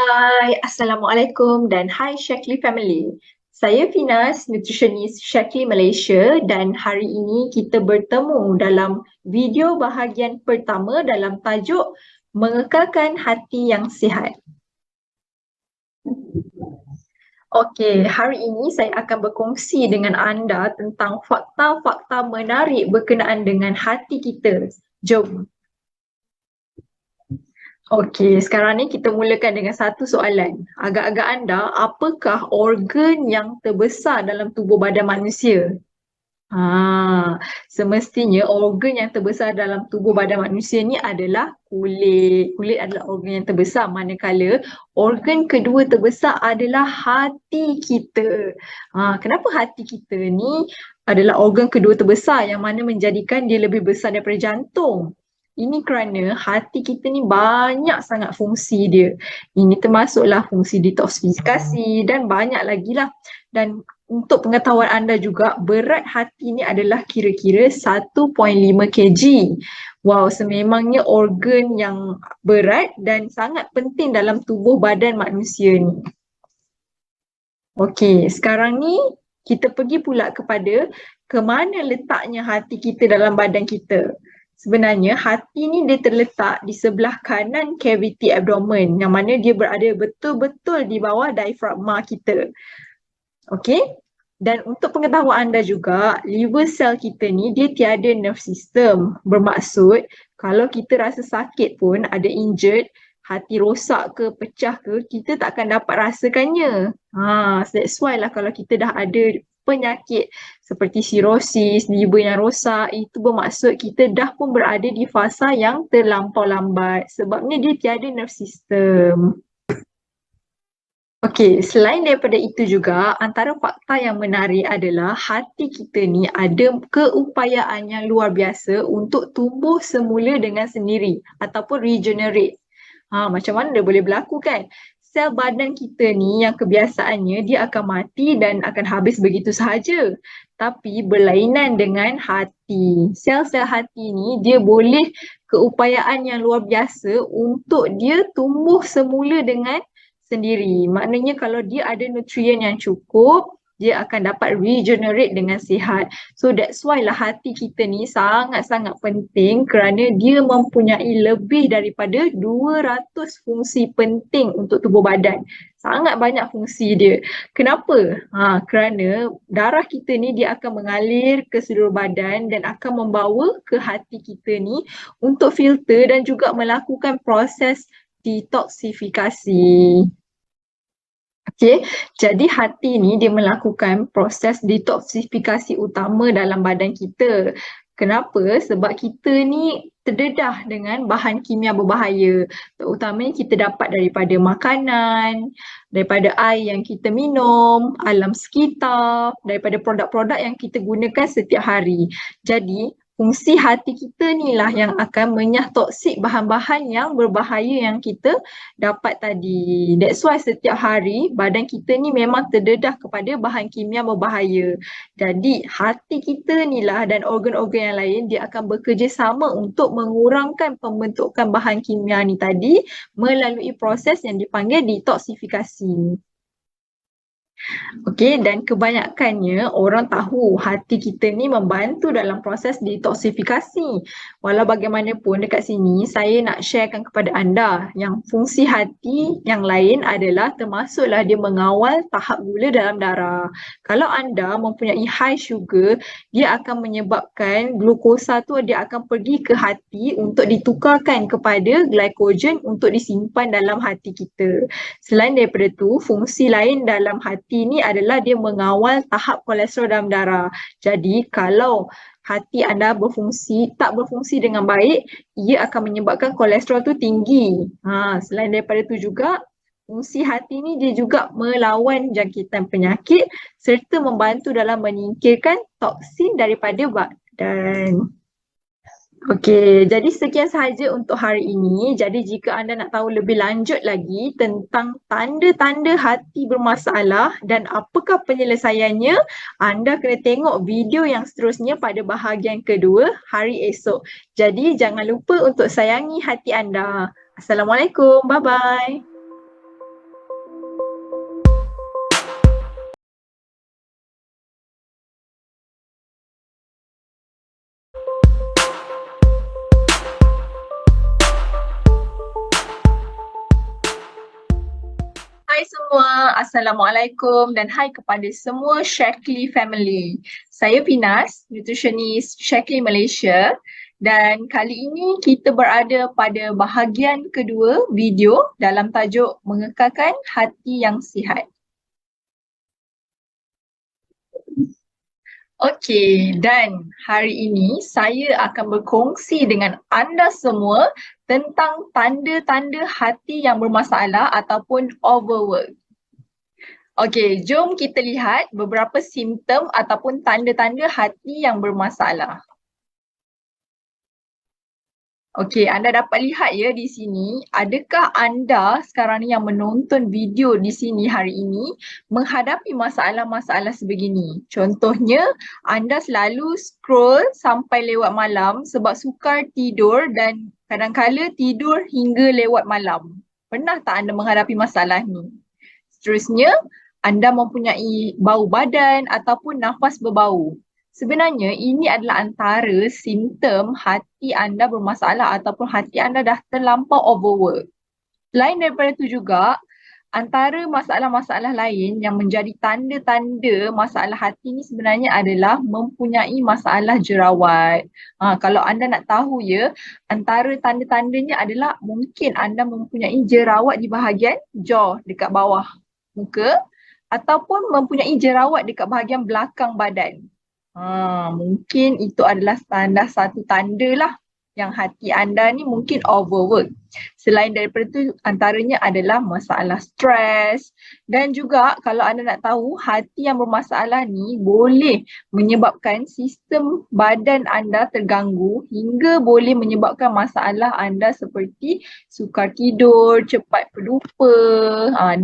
Hai, Assalamualaikum dan hai Shaklee family. Saya Finas, nutritionist Shaklee Malaysia dan hari ini kita bertemu dalam video bahagian pertama dalam tajuk Mengekalkan Hati yang Sihat. Okey, hari ini saya akan berkongsi dengan anda tentang fakta-fakta menarik berkenaan dengan hati kita. Jom. Okey, sekarang ni kita mulakan dengan satu soalan. Agak-agak anda, apakah organ yang terbesar dalam tubuh badan manusia? Semestinya organ yang terbesar dalam tubuh badan manusia ni adalah kulit. Kulit adalah organ yang terbesar, manakala organ kedua terbesar adalah hati kita. Kenapa hati kita ni adalah organ kedua terbesar yang mana menjadikan dia lebih besar daripada jantung? Ini kerana hati kita ni banyak sangat fungsi dia. Ini termasuklah fungsi detoksifikasi dan banyak lagi lah. Dan untuk pengetahuan anda juga, berat hati ni adalah kira-kira 1.5 kg. Wow, sememangnya organ yang berat dan sangat penting dalam tubuh badan manusia ni. Okey, sekarang ni kita pergi pula kepada ke mana letaknya hati kita dalam badan kita. Sebenarnya hati ni dia terletak di sebelah kanan kaviti abdomen yang mana dia berada betul-betul di bawah diafragma kita. Okey? Dan untuk pengetahuan anda juga, liver cell kita ni dia tiada nerve system. Bermaksud kalau kita rasa sakit pun, ada injured, hati rosak ke, pecah ke, kita tak akan dapat rasakannya. That's why lah kalau kita dah ada penyakit seperti sirosis, liver yang rosak, itu bermaksud kita dah pun berada di fasa yang terlampau lambat. Sebabnya dia tiada nerve system. Okey, selain daripada itu juga, antara fakta yang menarik adalah hati kita ni ada keupayaan yang luar biasa untuk tumbuh semula dengan sendiri ataupun regenerate. Macam mana dia boleh berlaku kan? Sel badan kita ni yang kebiasaannya dia akan mati dan akan habis begitu sahaja. Tapi berlainan dengan hati. Sel-sel hati ni dia boleh keupayaan yang luar biasa untuk dia tumbuh semula dengan sendiri. Maknanya kalau dia ada nutrien yang cukup, dia akan dapat regenerate dengan sihat. So that's why lah hati kita ni sangat-sangat penting kerana dia mempunyai lebih daripada 200 fungsi penting untuk tubuh badan. Sangat banyak fungsi dia. Kenapa? Kerana darah kita ni dia akan mengalir ke seluruh badan dan akan membawa ke hati kita ni untuk filter dan juga melakukan proses detoksifikasi. Okey, jadi hati ni dia melakukan proses detoksifikasi utama dalam badan kita. Kenapa? Sebab kita ni terdedah dengan bahan kimia berbahaya. Terutamanya kita dapat daripada makanan, daripada air yang kita minum, alam sekitar, daripada produk-produk yang kita gunakan setiap hari. Jadi, fungsi hati kita ni lah yang akan menyah toksik bahan-bahan yang berbahaya yang kita dapat tadi. That's why setiap hari badan kita ni memang terdedah kepada bahan kimia berbahaya. Jadi hati kita ni lah dan organ-organ yang lain dia akan bekerjasama untuk mengurangkan pembentukan bahan kimia ni tadi melalui proses yang dipanggil detoksifikasi. Okey, dan kebanyakannya orang tahu hati kita ni membantu dalam proses detoksifikasi. Walau bagaimanapun dekat sini saya nak sharekan kepada anda yang fungsi hati yang lain adalah termasuklah dia mengawal tahap gula dalam darah. Kalau anda mempunyai high sugar, dia akan menyebabkan glukosa tu dia akan pergi ke hati untuk ditukarkan kepada glycogen untuk disimpan dalam hati kita. Selain daripada tu, fungsi lain dalam hati ni adalah dia mengawal tahap kolesterol dalam darah. Jadi kalau hati anda tak berfungsi dengan baik, ia akan menyebabkan kolesterol tu tinggi. Selain daripada tu juga, fungsi hati ni dia juga melawan jangkitan penyakit serta membantu dalam menyingkirkan toksin daripada badan. Okey, jadi sekian sahaja untuk hari ini. Jadi jika anda nak tahu lebih lanjut lagi tentang tanda-tanda hati bermasalah dan apakah penyelesaiannya, anda kena tengok video yang seterusnya pada bahagian kedua hari esok. Jadi jangan lupa untuk sayangi hati anda. Assalamualaikum, bye-bye. Hai semua, Assalamualaikum dan hai kepada semua Shaklee family. Saya Pinas, nutritionist Shaklee Malaysia dan kali ini kita berada pada bahagian kedua video dalam tajuk Mengekalkan Hati yang Sihat. Okey, dan hari ini saya akan berkongsi dengan anda semua tentang tanda-tanda hati yang bermasalah ataupun overwork. Okey, jom kita lihat beberapa simptom ataupun tanda-tanda hati yang bermasalah. Okey, anda dapat lihat ya di sini, adakah anda sekarang ni yang menonton video di sini hari ini menghadapi masalah-masalah sebegini? Contohnya, anda selalu scroll sampai lewat malam sebab sukar tidur dan kadang-kala tidur hingga lewat malam. Pernah tak anda menghadapi masalah ni? Seterusnya, anda mempunyai bau badan ataupun nafas berbau. Sebenarnya ini adalah antara simptom hati anda bermasalah ataupun hati anda dah terlampau overwork. Selain daripada itu juga, antara masalah-masalah lain yang menjadi tanda-tanda masalah hati ni sebenarnya adalah mempunyai masalah jerawat. Kalau anda nak tahu ya, antara tanda-tandanya adalah mungkin anda mempunyai jerawat di bahagian jaw dekat bawah muka ataupun mempunyai jerawat dekat bahagian belakang badan. Mungkin itu adalah satu tanda lah yang hati anda ni mungkin overwork. Selain daripada itu, antaranya adalah masalah stres dan juga kalau anda nak tahu hati yang bermasalah ni boleh menyebabkan sistem badan anda terganggu hingga boleh menyebabkan masalah anda seperti sukar tidur, cepat berlupa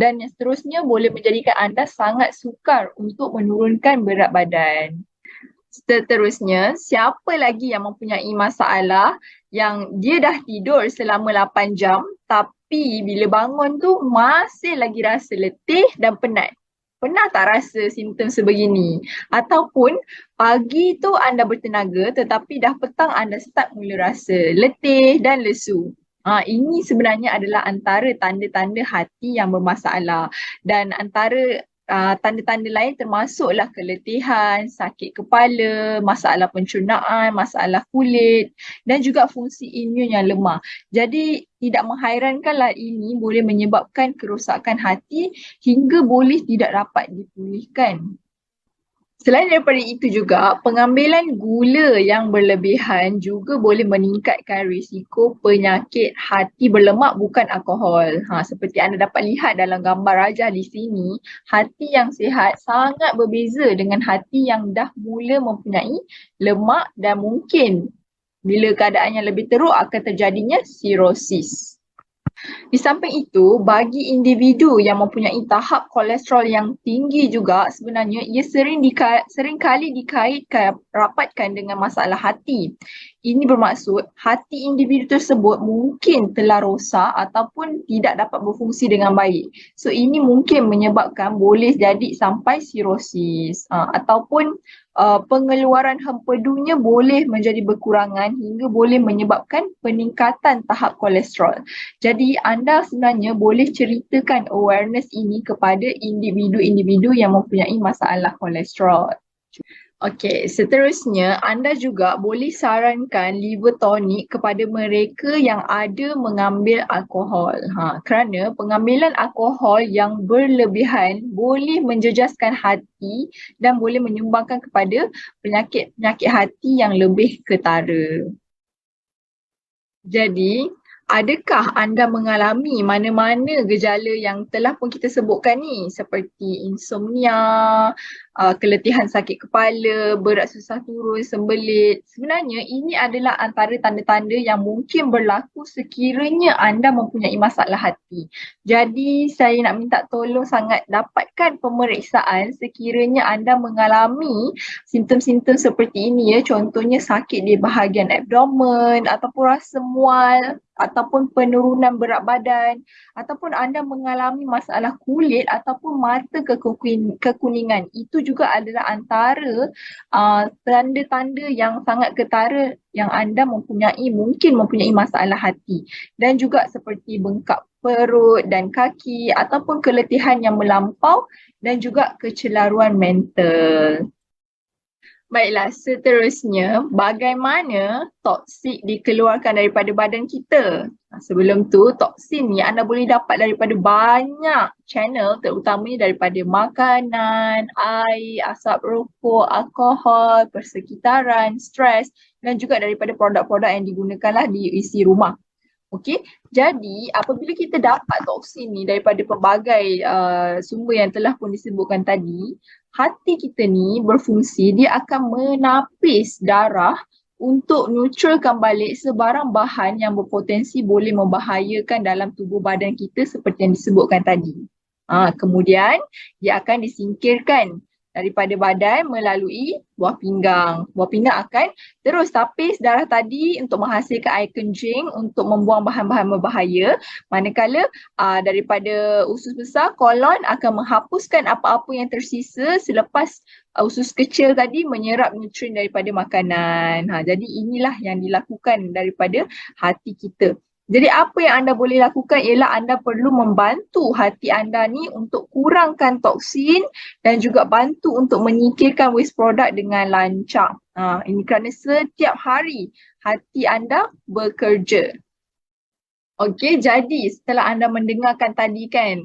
dan yang seterusnya boleh menjadikan anda sangat sukar untuk menurunkan berat badan. Seterusnya, siapa lagi yang mempunyai masalah yang dia dah tidur selama 8 jam tapi bila bangun tu masih lagi rasa letih dan penat? Pernah tak rasa simptom sebegini? Ataupun pagi tu anda bertenaga tetapi dah petang anda start mula rasa letih dan lesu. Ini sebenarnya adalah antara tanda-tanda hati yang bermasalah dan antara tanda-tanda lain termasuklah keletihan, sakit kepala, masalah pencernaan, masalah kulit dan juga fungsi imun yang lemah. Jadi tidak menghairankanlah ini boleh menyebabkan kerosakan hati hingga boleh tidak dapat dipulihkan. Selain daripada itu juga, pengambilan gula yang berlebihan juga boleh meningkatkan risiko penyakit hati berlemak bukan alkohol. Seperti anda dapat lihat dalam gambar rajah di sini, hati yang sihat sangat berbeza dengan hati yang dah mula mempunyai lemak dan mungkin bila keadaannya lebih teruk akan terjadinya sirosis. Di samping itu, bagi individu yang mempunyai tahap kolesterol yang tinggi juga sebenarnya ia sering kali dikaitkan rapatkan dengan masalah hati. Ini bermaksud hati individu tersebut mungkin telah rosak ataupun tidak dapat berfungsi dengan baik. So ini mungkin menyebabkan boleh jadi sampai sirosis ataupun pengeluaran hempedunya boleh menjadi berkurangan hingga boleh menyebabkan peningkatan tahap kolesterol. Jadi anda sebenarnya boleh ceritakan awareness ini kepada individu-individu yang mempunyai masalah kolesterol. Okey, seterusnya anda juga boleh sarankan liver tonic kepada mereka yang ada mengambil alkohol. Kerana pengambilan alkohol yang berlebihan boleh menjejaskan hati dan boleh menyumbangkan kepada penyakit-penyakit hati yang lebih ketara. Jadi, adakah anda mengalami mana-mana gejala yang telah pun kita sebutkan ni seperti insomnia, keletihan sakit kepala, berat susah turun, sembelit? Sebenarnya ini adalah antara tanda-tanda yang mungkin berlaku sekiranya anda mempunyai masalah hati. Jadi saya nak minta tolong sangat dapatkan pemeriksaan sekiranya anda mengalami simptom-simptom seperti ini ya. Contohnya sakit di bahagian abdomen ataupun rasa mual ataupun penurunan berat badan ataupun anda mengalami masalah kulit ataupun mata kekuningan. Itu juga adalah antara tanda-tanda yang sangat ketara yang anda mungkin mempunyai masalah hati dan juga seperti bengkak perut dan kaki ataupun keletihan yang melampau dan juga kecelaruan mental. Baiklah, seterusnya bagaimana toksik dikeluarkan daripada badan kita? Sebelum tu, toksin ni anda boleh dapat daripada banyak channel, terutamanya daripada makanan, air, asap rokok, alkohol, persekitaran, stres dan juga daripada produk-produk yang digunakanlah di isi rumah. Okey, jadi apabila kita dapat toksin ni daripada pelbagai sumber yang telah pun disebutkan tadi, hati kita ni berfungsi, dia akan menapis darah untuk neutralkan balik sebarang bahan yang berpotensi boleh membahayakan dalam tubuh badan kita seperti yang disebutkan tadi. Kemudian dia akan disingkirkan daripada badan melalui buah pinggang. Buah pinggang akan terus tapis darah tadi untuk menghasilkan air kencing untuk membuang bahan-bahan berbahaya. Manakala daripada usus besar, kolon akan menghapuskan apa-apa yang tersisa selepas usus kecil tadi menyerap nutrien daripada makanan. Jadi inilah yang dilakukan daripada hati kita. Jadi apa yang anda boleh lakukan ialah anda perlu membantu hati anda ni untuk kurangkan toksin dan juga bantu untuk menyingkirkan waste product dengan lancar. Ini kerana setiap hari hati anda bekerja. Okey, jadi setelah anda mendengarkan tadi kan,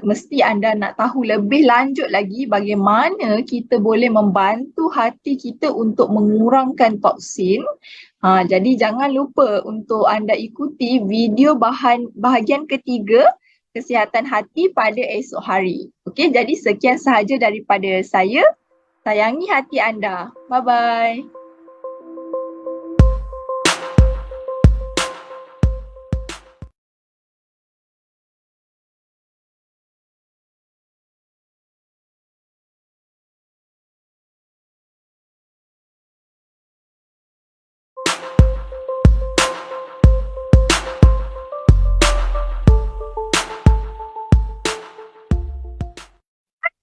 mesti anda nak tahu lebih lanjut lagi bagaimana kita boleh membantu hati kita untuk mengurangkan toksin. Jadi jangan lupa untuk anda ikuti video bahagian ketiga kesihatan hati pada esok hari. Okey, jadi sekian sahaja daripada saya. Sayangi hati anda. Bye-bye.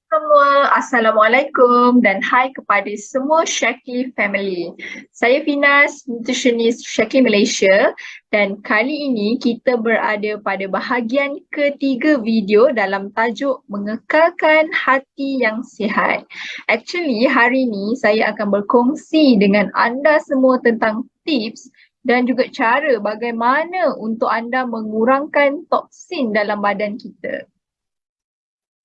Semua, Assalamualaikum dan hai kepada semua Shaklee family. Saya Finas, nutritionist Shaklee Malaysia dan kali ini kita berada pada bahagian ketiga video dalam tajuk mengekalkan hati yang sihat. Actually hari ini saya akan berkongsi dengan anda semua tentang tips dan juga cara bagaimana untuk anda mengurangkan toksin dalam badan kita.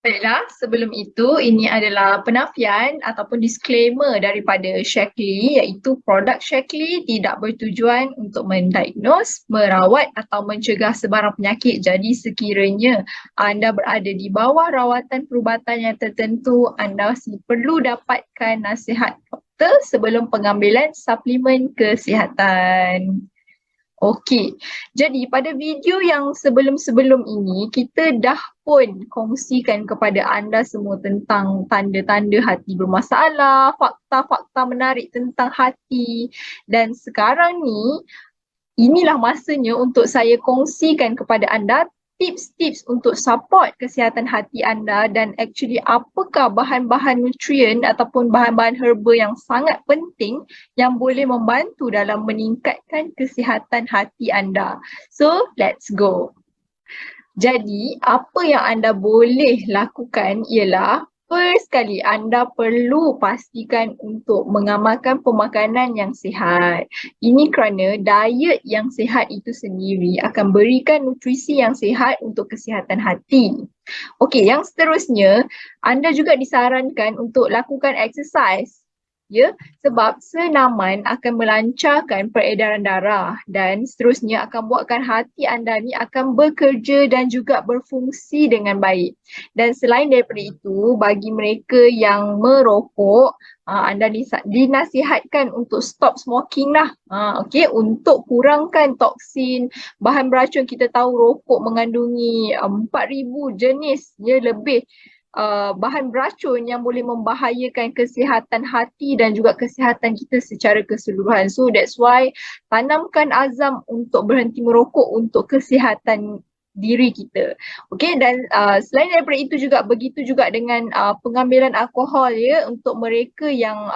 Baiklah, sebelum itu ini adalah penafian ataupun disclaimer daripada Shaklee, iaitu produk Shaklee tidak bertujuan untuk mendiagnose, merawat atau mencegah sebarang penyakit. Jadi sekiranya anda berada di bawah rawatan perubatan yang tertentu, anda perlu dapatkan nasihat doktor sebelum pengambilan suplemen kesihatan. Okey, jadi pada video yang sebelum-sebelum ini kita dah pun kongsikan kepada anda semua tentang tanda-tanda hati bermasalah, fakta-fakta menarik tentang hati dan sekarang ni inilah masanya untuk saya kongsikan kepada anda tips-tips untuk support kesihatan hati anda dan actually apakah bahan-bahan nutrien ataupun bahan-bahan herba yang sangat penting yang boleh membantu dalam meningkatkan kesihatan hati anda. So, let's go. Jadi, apa yang anda boleh lakukan ialah first sekali anda perlu pastikan untuk mengamalkan pemakanan yang sihat. Ini kerana diet yang sihat itu sendiri akan berikan nutrisi yang sihat untuk kesihatan hati. Okey, yang seterusnya anda juga disarankan untuk lakukan exercise. Ya, sebab senaman akan melancarkan peredaran darah dan seterusnya akan buatkan hati anda ni akan bekerja dan juga berfungsi dengan baik. Dan selain daripada itu, bagi mereka yang merokok, anda dinasihatkan untuk stop smoking lah. Okey, untuk kurangkan toksin, bahan beracun. Kita tahu rokok mengandungi 4,000 jenis, ya lebih. Bahan beracun yang boleh membahayakan kesihatan hati dan juga kesihatan kita secara keseluruhan. So that's why tanamkan azam untuk berhenti merokok untuk kesihatan diri kita. Okey, dan selain daripada itu juga begitu juga dengan pengambilan alkohol, ya, untuk mereka yang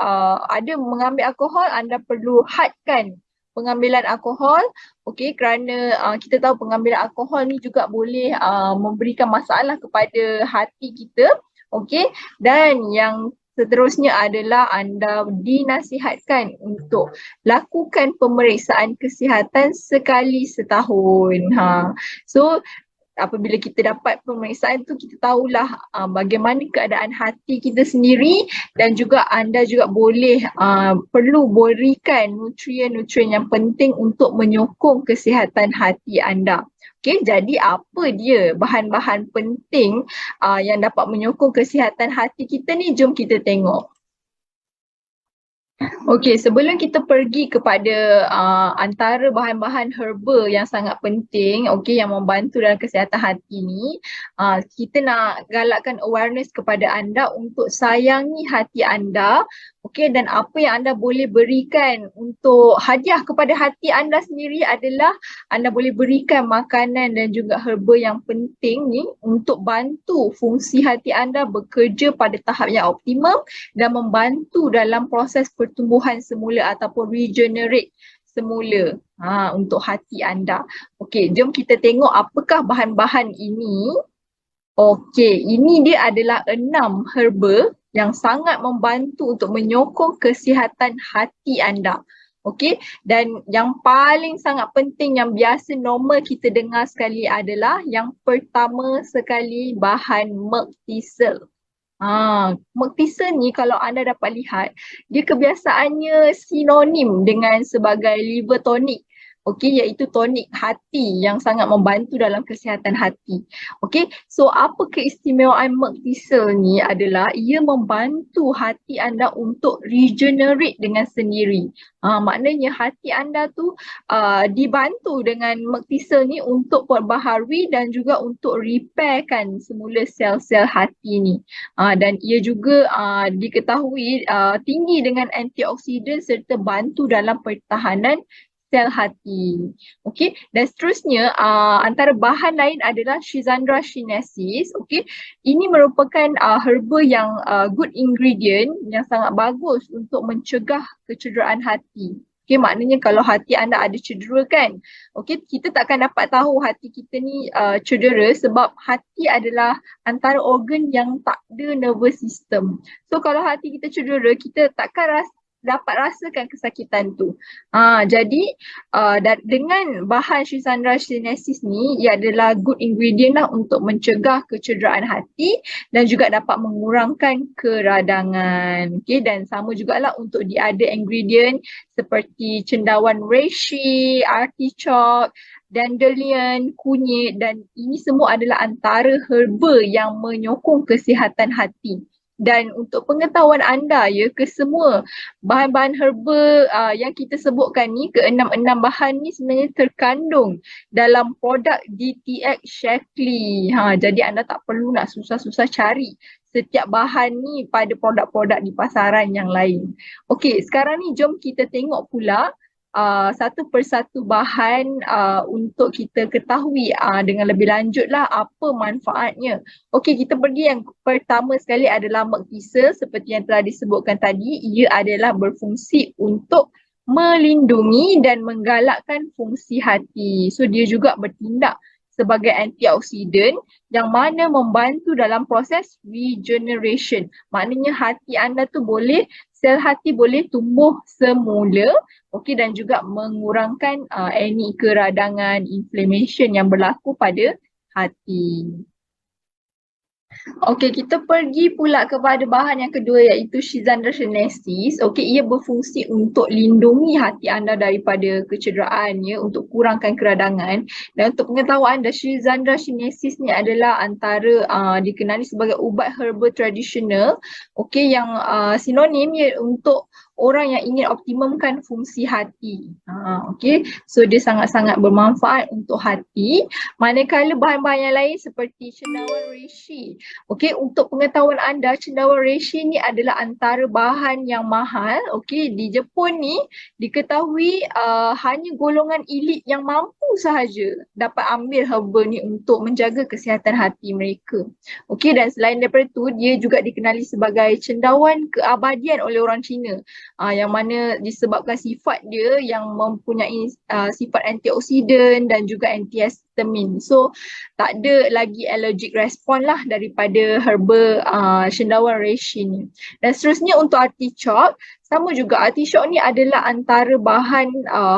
ada mengambil alkohol, anda perlu hadkan pengambilan alkohol. Okey, kerana kita tahu pengambilan alkohol ni juga boleh memberikan masalah kepada hati kita. Okey, dan yang seterusnya adalah anda dinasihatkan untuk lakukan pemeriksaan kesihatan sekali setahun. So apabila kita dapat pemeriksaan tu, kita tahulah bagaimana keadaan hati kita sendiri, dan juga anda juga boleh perlu berikan nutrien-nutrien yang penting untuk menyokong kesihatan hati anda. Okey, jadi apa dia bahan-bahan penting yang dapat menyokong kesihatan hati kita ni? Jom kita tengok. Okey, sebelum kita pergi kepada antara bahan-bahan herba yang sangat penting, okey, yang membantu dalam kesihatan hati ni, kita nak galakkan awareness kepada anda untuk sayangi hati anda, okey, dan apa yang anda boleh berikan untuk hadiah kepada hati anda sendiri adalah anda boleh berikan makanan dan juga herba yang penting ni untuk bantu fungsi hati anda bekerja pada tahap yang optimum dan membantu dalam proses pertumbuhan semula ataupun regenerate semula untuk hati anda. Okey, jom kita tengok apakah bahan-bahan ini. Okey, ini dia adalah 6 herba yang sangat membantu untuk menyokong kesihatan hati anda. Okey, dan yang paling sangat penting yang biasa normal kita dengar sekali adalah yang pertama sekali, bahan myrtesel. Myrtesel ni kalau anda dapat lihat, dia kebiasaannya sinonim dengan sebagai liver tonic. Okey, iaitu tonik hati yang sangat membantu dalam kesihatan hati. Okey, so apa keistimewaan myrtesel ni adalah ia membantu hati anda untuk regenerate dengan sendiri. Maknanya hati anda tu dibantu dengan myrtesel ni untuk perbaharui dan juga untuk repairkan semula sel-sel hati ni. Dan ia juga diketahui tinggi dengan antioksidan serta bantu dalam pertahanan sel hati. Okey, dan seterusnya antara bahan lain adalah Schizandra sinensis. Okey, ini merupakan herba yang good ingredient yang sangat bagus untuk mencegah kecederaan hati. Okey, maknanya kalau hati anda ada cedera kan, okey, kita takkan dapat tahu hati kita ni cedera sebab hati adalah antara organ yang tak ada nervous system. So kalau hati kita cedera, kita takkan dapat rasakan kesakitan tu. Jadi dengan bahan Schizandra sinensis ni, ia adalah good ingredient lah untuk mencegah kecederaan hati dan juga dapat mengurangkan keradangan. Okay, dan sama jugalah untuk the other ingredient seperti cendawan reishi, artichoke, dandelion, kunyit, dan ini semua adalah antara herba yang menyokong kesihatan hati. Dan untuk pengetahuan anda ya, kesemua bahan-bahan herba yang kita sebutkan ni, ke-6 bahan ni sebenarnya terkandung dalam produk DTX Shaklee. Jadi anda tak perlu nak susah-susah cari setiap bahan ni pada produk-produk di pasaran yang lain. Okey, sekarang ni jom kita tengok pula satu persatu bahan untuk kita ketahui dengan lebih lanjut lah apa manfaatnya. Okey, kita pergi yang pertama sekali adalah myrtesel. Seperti yang telah disebutkan tadi, ia adalah berfungsi untuk melindungi dan menggalakkan fungsi hati. So dia juga bertindak sebagai antioksidan yang mana membantu dalam proses regeneration. Maknanya hati anda tu boleh, sel hati boleh tumbuh semula, okey, dan juga mengurangkan any keradangan, inflammation yang berlaku pada hati. Okey, kita pergi pula kepada bahan yang kedua iaitu Schizandra sinensis. Okey, ia berfungsi untuk lindungi hati anda daripada kecederaan ya, untuk kurangkan keradangan. Dan untuk pengetahuan anda, Schizandra sinensis ni adalah antara dikenali sebagai ubat herba tradisional, okey, yang sinonim ya untuk orang yang ingin optimumkan fungsi hati. Okey, so dia sangat-sangat bermanfaat untuk hati. Manakala bahan-bahan yang lain seperti cendawan reishi. Okey, untuk pengetahuan anda, cendawan reishi ni adalah antara bahan yang mahal. Okey, di Jepun ni diketahui hanya golongan elit yang mampu sahaja dapat ambil herba ni untuk menjaga kesihatan hati mereka. Okey, dan selain daripada tu, dia juga dikenali sebagai cendawan keabadian oleh orang Cina. yang mana disebabkan sifat dia yang mempunyai sifat antioksidan dan juga antihistamin. So tak ada lagi allergic respon lah daripada herba cendawan reishi ni. Dan seterusnya untuk artichok, sama juga artichok ni adalah antara bahan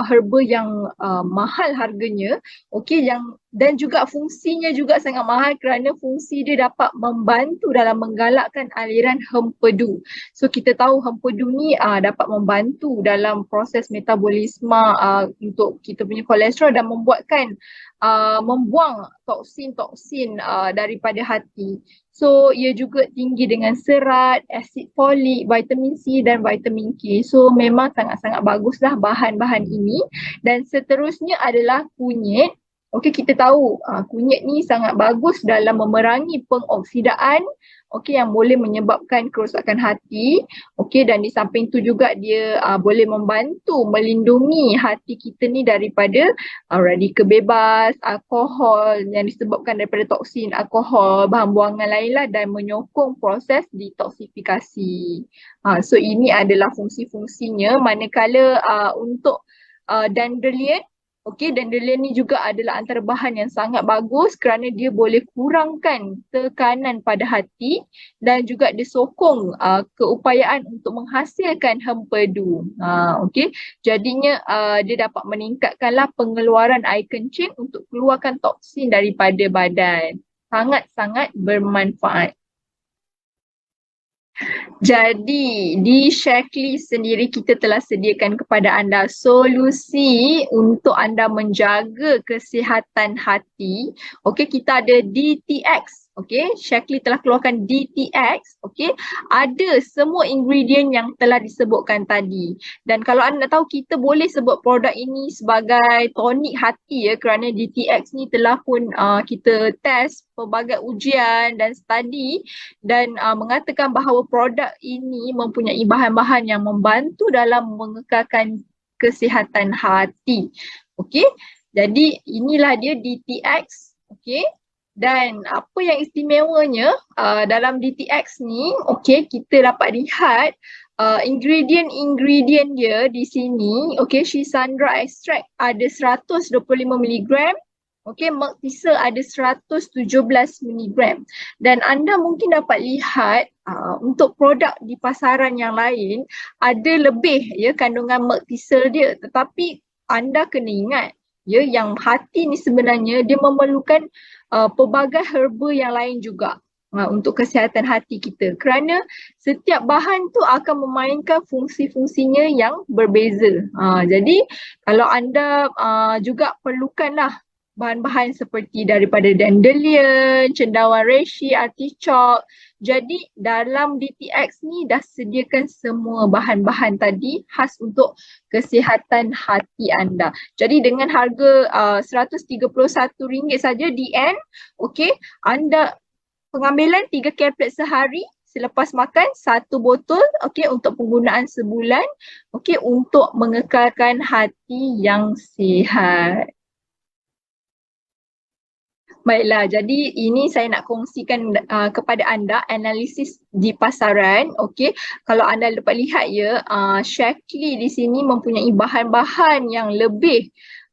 herba yang mahal harganya, okey, yang dan juga fungsinya juga sangat mahal kerana fungsi dia dapat membantu dalam menggalakkan aliran hempedu. So kita tahu hempedu ni dapat membantu dalam proses metabolisme untuk kita punya kolesterol dan membuang toksin-toksin daripada hati. So ia juga tinggi dengan serat, asid folik, vitamin C dan vitamin K. So memang sangat-sangat baguslah bahan-bahan ini. Dan seterusnya adalah kunyit. Okey, kita tahu kunyit ni sangat bagus dalam memerangi pengoksidaan, okey, yang boleh menyebabkan kerosakan hati. Okey, dan di samping tu juga dia boleh membantu melindungi hati kita ni daripada radikal bebas, alkohol yang disebabkan daripada toksin alkohol, bahan buangan lain lah, dan menyokong proses detoksifikasi. So ini adalah fungsi-fungsinya, manakala untuk dandelion. Okey, dandelion ni juga adalah antara bahan yang sangat bagus kerana dia boleh kurangkan tekanan pada hati dan juga disokong keupayaan untuk menghasilkan hempedu. Okey, jadinya dia dapat meningkatkanlah pengeluaran air kencing untuk keluarkan toksin daripada badan. Sangat-sangat bermanfaat. Jadi di checklist sendiri kita telah sediakan kepada anda solusi untuk anda menjaga kesihatan hati. Okey, kita ada DTX. Okey, checklist telah keluarkan DTX. Okey, ada semua ingredient yang telah disebutkan tadi. Dan kalau anda nak tahu, kita boleh sebut produk ini sebagai tonik hati ya, kerana DTX ni telah pun kita test pelbagai ujian dan studi dan mengatakan bahawa produk ini mempunyai bahan-bahan yang membantu dalam mengekalkan kesihatan hati. Okey, jadi inilah dia DTX. Okey, dan apa yang istimewanya dalam DTX ni, okey, kita dapat lihat ingredient dia di sini. Okey, Schisandra extract ada 125 mg. Okey, milk thistle ada 117 mg. Dan anda mungkin dapat lihat untuk produk di pasaran yang lain ada lebih ya kandungan milk thistle dia, tetapi anda kena ingat ya, yang hati ni sebenarnya dia memerlukan pelbagai herba yang lain juga untuk kesihatan hati kita, kerana setiap bahan tu akan memainkan fungsi-fungsinya yang berbeza. Jadi kalau anda juga perlukanlah bahan-bahan seperti daripada dandelion, cendawan reishi, artichok. Jadi dalam DTX ni dah sediakan semua bahan-bahan tadi khas untuk kesihatan hati anda. Jadi dengan harga RM131 saja DN, okey, anda pengambilan 3 kaplet sehari selepas makan 1 botol, okey, untuk penggunaan sebulan, okey, untuk mengekalkan hati yang sihat. Baiklah, jadi ini saya nak kongsikan kepada anda analisis di pasaran. Okey, kalau anda dapat lihat ya, Shaklee di sini mempunyai bahan-bahan yang lebih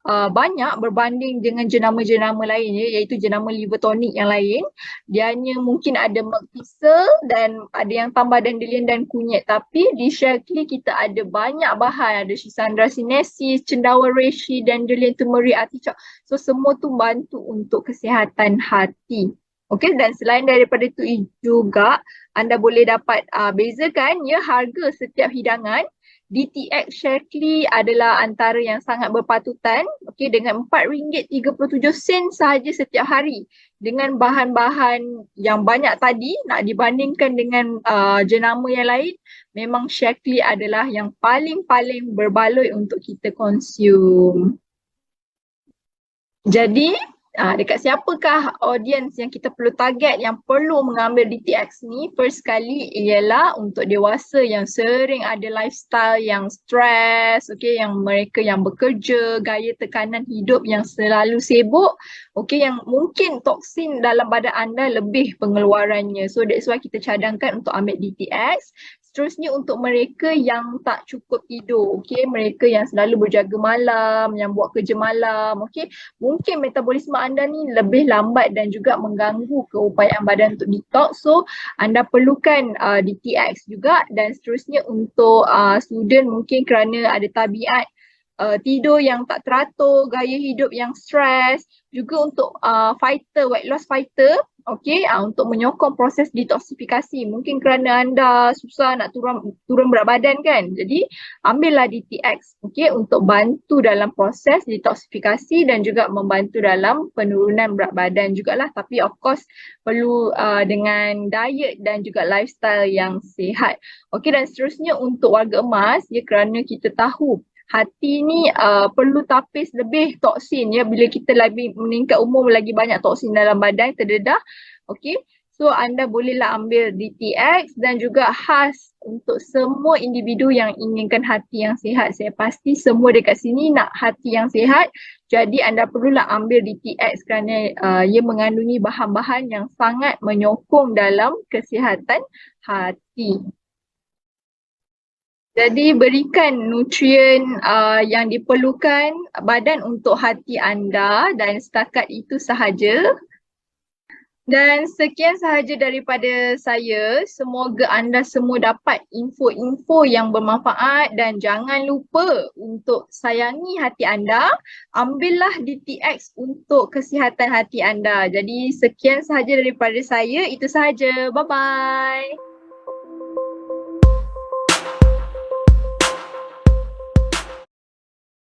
banyak berbanding dengan jenama-jenama lain ya, iaitu jenama liver tonic yang lain. Dia hanya mungkin ada milk thistle dan ada yang tambah dandelion dan kunyit, tapi di Shaklee kita ada banyak bahan, ada Schisandra sinensis, cendawan reishi, dandelion turmeric, artichok. So semua tu bantu untuk kesihatan hati. Okey, dan selain daripada itu juga anda boleh dapat bezakan ya harga setiap hidangan. DTX Shaklee adalah antara yang sangat berpatutan, okey, dengan RM4.37 sahaja setiap hari. Dengan bahan-bahan yang banyak tadi, nak dibandingkan dengan jenama yang lain, memang Shaklee adalah yang paling-paling berbaloi untuk kita consume. Jadi dekat siapakah audience yang kita perlu target yang perlu mengambil DTX ni? First kali ialah untuk dewasa yang sering ada lifestyle yang stres, okey, yang mereka yang bekerja, gaya tekanan hidup yang selalu sibuk, okey, yang mungkin toksin dalam badan anda lebih pengeluarannya. So that's why kita cadangkan untuk ambil DTX. seterusnya untuk mereka yang tak cukup tidur, okey, mereka yang selalu berjaga malam, yang buat kerja malam, okey, mungkin metabolisme anda ni lebih lambat dan juga mengganggu keupayaan badan untuk detox. So anda perlukan DTX juga. Dan seterusnya untuk student mungkin kerana ada tabiat tidur yang tak teratur, gaya hidup yang stres, juga untuk fighter, weight loss fighter, okey, untuk menyokong proses detoksifikasi. Mungkin kerana anda susah nak turun berat badan kan. Jadi ambillah DTX, okey, untuk bantu dalam proses detoksifikasi dan juga membantu dalam penurunan berat badan jugalah. Tapi of course perlu dengan diet dan juga lifestyle yang sihat. Okey, dan seterusnya untuk warga emas, ya, kerana kita tahu hati ni perlu tapis lebih toksin, ya, bila kita lagi meningkat umur lagi banyak toksin dalam badan terdedah. Okey, so anda bolehlah ambil DTX dan juga khas untuk semua individu yang inginkan hati yang sihat. Saya pasti semua dekat sini nak hati yang sihat, jadi anda perlulah ambil DTX kerana ia mengandungi bahan-bahan yang sangat menyokong dalam kesihatan hati. Jadi berikan nutrien yang diperlukan badan untuk hati anda, dan setakat itu sahaja. Dan sekian sahaja daripada saya. Semoga anda semua dapat info-info yang bermanfaat, dan jangan lupa untuk sayangi hati anda. Ambillah DTX untuk kesihatan hati anda. Jadi sekian sahaja daripada saya. Itu sahaja. Bye-bye.